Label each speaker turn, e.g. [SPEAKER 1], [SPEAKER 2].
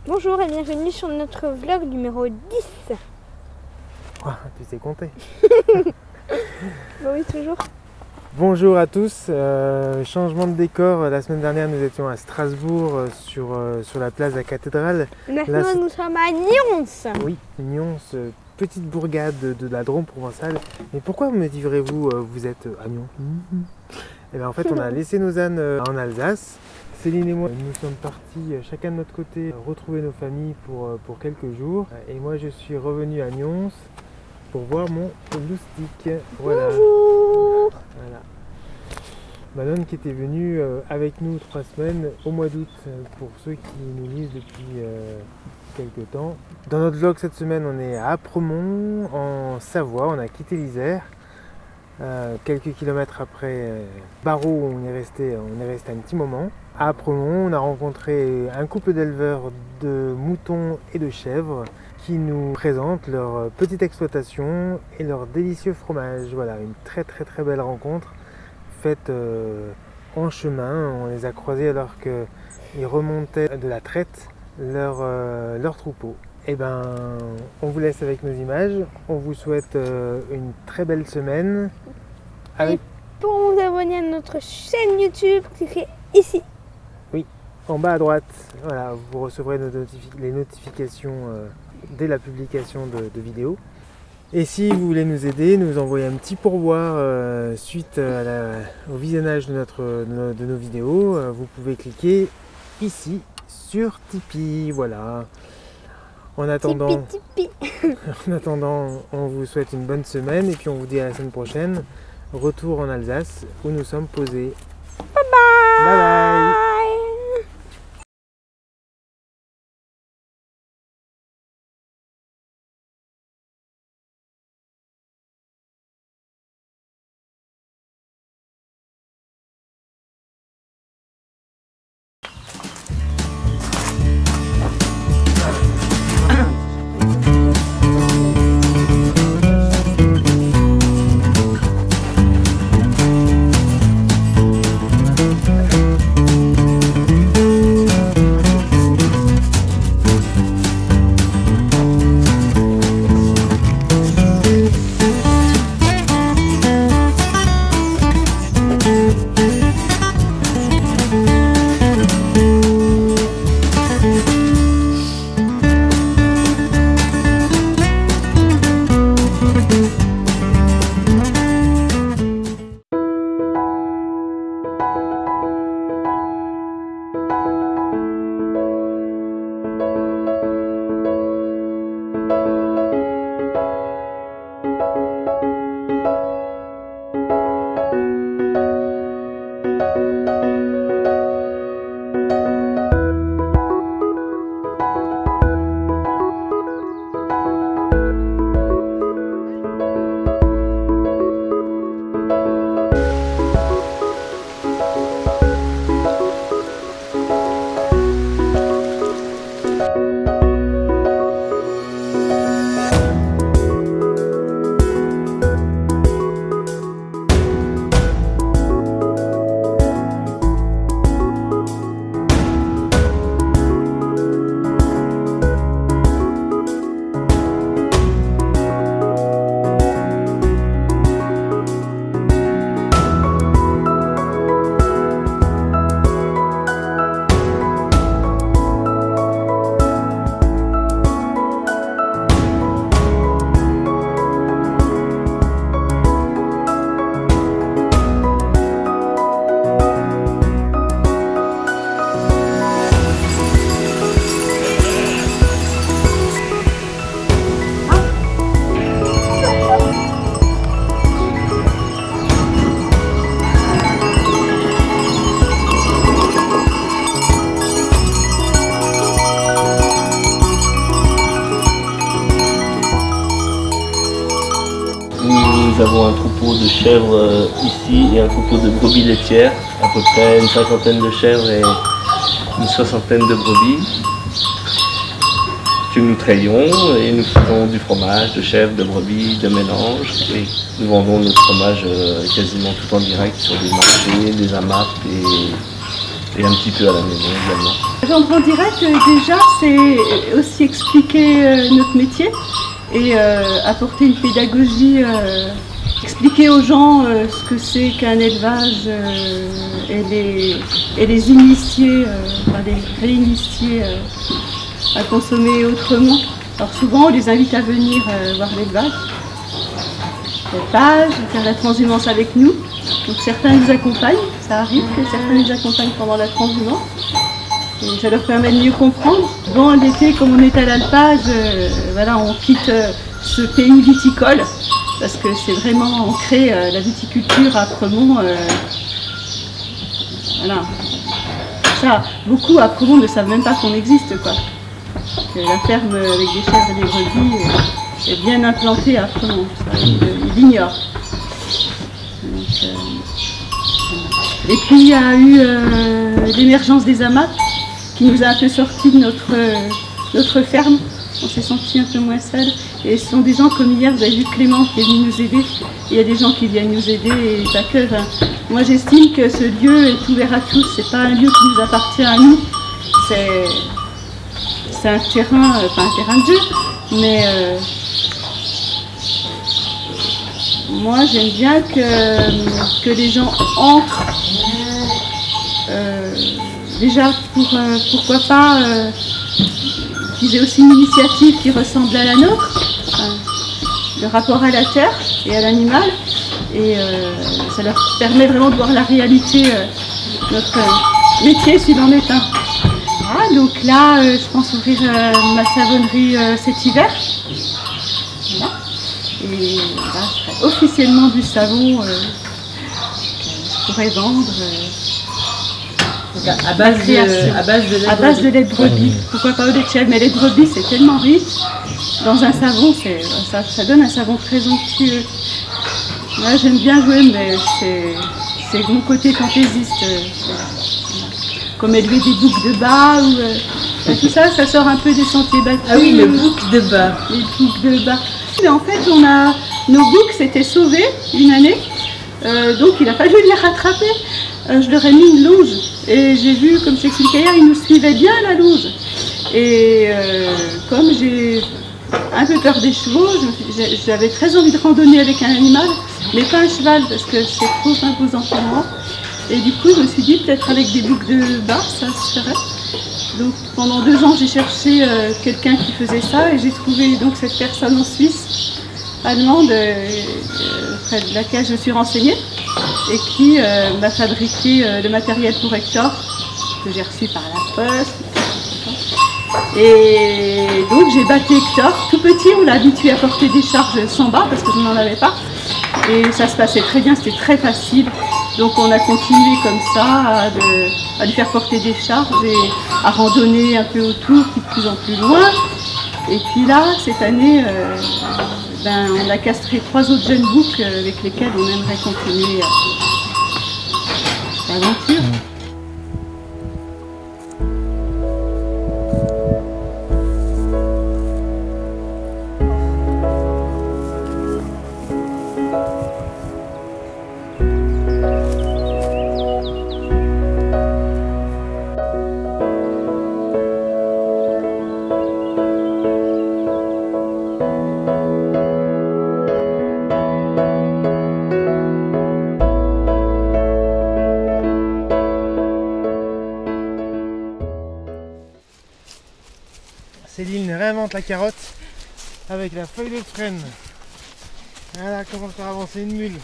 [SPEAKER 1] Bonjour et bienvenue sur notre vlog numéro 10.
[SPEAKER 2] Oh, tu sais compter.
[SPEAKER 1] Bah oui, toujours.
[SPEAKER 2] Bonjour à tous, changement de décor. La semaine dernière nous étions à Strasbourg sur la place de la cathédrale.
[SPEAKER 1] Maintenant nous sommes à Nyons.
[SPEAKER 2] Oui, Nyons, petite bourgade de la Drôme provençale. Mais pourquoi me direz-vous vous êtes à Nyons? Et bien en fait on a laissé nos ânes en Alsace. Céline et moi, nous sommes partis chacun de notre côté retrouver nos familles pour quelques jours. Et moi je suis revenu à Nyons pour voir mon loustic. Voilà.
[SPEAKER 1] Bonjour.
[SPEAKER 2] Voilà. Manon qui était venue avec nous 3 semaines au mois d'août pour ceux qui nous lisent depuis quelques temps. Dans notre vlog cette semaine on est à Apremont en Savoie, on a quitté l'Isère. Quelques kilomètres après Barreau où on est resté un petit moment. À Apremont on a rencontré un couple d'éleveurs de moutons et de chèvres qui nous présentent leur petite exploitation et leur délicieux fromage. Voilà, une très belle rencontre faite en chemin. On les a croisés alors qu'ils remontaient de la traite leur troupeau. Et ben, on vous laisse avec nos images. On vous souhaite une très belle semaine.
[SPEAKER 1] Et pour vous abonner à notre chaîne YouTube, cliquez ici.
[SPEAKER 2] Oui, en bas à droite. Voilà, vous recevrez les notifications dès la publication de vidéos. Et si vous voulez nous aider, nous envoyer un petit pourboire suite au visionnage de nos vidéos, vous pouvez cliquer ici sur Tipeee. Voilà. En attendant,
[SPEAKER 1] Tipeee.
[SPEAKER 2] En attendant, on vous souhaite une bonne semaine et puis on vous dit à la semaine prochaine. Retour en Alsace où nous sommes posés.
[SPEAKER 1] Bye bye.
[SPEAKER 2] Bye bye.
[SPEAKER 3] Nous avons un troupeau de chèvres ici et un troupeau de brebis laitières, à peu près une 50aine de chèvres et une 60aine de brebis que nous trayons et nous faisons du fromage de chèvre, de brebis, de mélange et nous vendons notre fromage quasiment tout en direct sur des marchés, des AMAP et un petit peu à la maison également.
[SPEAKER 4] Rendre en direct, déjà, c'est aussi expliquer notre métier et apporter une pédagogie, expliquer aux gens ce que c'est qu'un élevage et les initier, enfin les réinitier à consommer autrement. Alors souvent, on les invite à venir voir l'élevage, à faire la transhumance avec nous. Donc certains nous accompagnent, ça arrive que certains nous accompagnent pendant la transhumance. Et ça leur permet de mieux comprendre. Bon, l'été, comme on est à l'alpage, voilà, on quitte ce pays viticole parce que c'est vraiment ancré, la viticulture à Premont. Voilà. Ça, beaucoup à Premont ne savent même pas qu'on existe, quoi. Que la ferme avec des chèvres et des brebis est bien implantée à Premont. Ça, ils l'ignorent. Et puis il y a eu l'émergence des AMAP qui nous a un peu sortis de notre ferme. On s'est senti un peu moins seul. Et ce sont des gens comme hier, vous avez vu Clément qui est venu nous aider. Il y a des gens qui viennent nous aider et pas que. Enfin, moi j'estime que ce lieu est ouvert à tous. C'est pas un lieu qui nous appartient à nous. C'est un terrain, pas un terrain de jeu, mais moi j'aime bien que les gens entrent. Déjà pourquoi pas qu'ils aient aussi une initiative qui ressemble à la nôtre, le rapport à la terre et à l'animal, et ça leur permet vraiment de voir la réalité de notre métier s'il en est un. Voilà, donc là je pense ouvrir ma savonnerie cet hiver. Voilà. Et là je ferai officiellement du savon que je pourrais vendre.
[SPEAKER 5] À base de
[SPEAKER 4] lait de brebis, pourquoi pas au lait de chèvre, mais lait de brebis c'est tellement riche, dans un savon, ça donne un savon très onctueux. Moi j'aime bien jouer, mais c'est mon côté fantaisiste, comme élever des boucs de bas, ou tout ça, ça sort un peu des sentiers battus.
[SPEAKER 5] Ah oui, le bouc de bas.
[SPEAKER 4] Les boucs de bas. Et en fait, nos boucs s'étaient sauvés une année, donc il a fallu les rattraper. Je leur ai mis une loge et j'ai vu, comme j'expliquais hier, ils nous suivaient bien à la loge. Et comme j'ai un peu peur des chevaux, j'avais très envie de randonner avec un animal, mais pas un cheval parce que c'est trop imposant pour moi. Et du coup, je me suis dit peut-être avec des boucs de bas, ça se ferait. Donc pendant 2 ans, j'ai cherché quelqu'un qui faisait ça et j'ai trouvé donc cette personne en Suisse, allemande, près de laquelle je me suis renseignée, et qui m'a fabriqué le matériel pour Hector, que j'ai reçu par la poste. Et donc j'ai battu Hector, tout petit, on l'a habitué à porter des charges sans bas parce que je n'en avais pas. Et ça se passait très bien, c'était très facile. Donc on a continué comme ça à lui faire porter des charges et à randonner un peu autour, puis de plus en plus loin. Et puis là, cette année, on a castré 3 autres jeunes boucs avec lesquels on aimerait continuer l'aventure.
[SPEAKER 2] Céline réinvente la carotte avec la feuille de frêne. Voilà comment faire avancer une mule.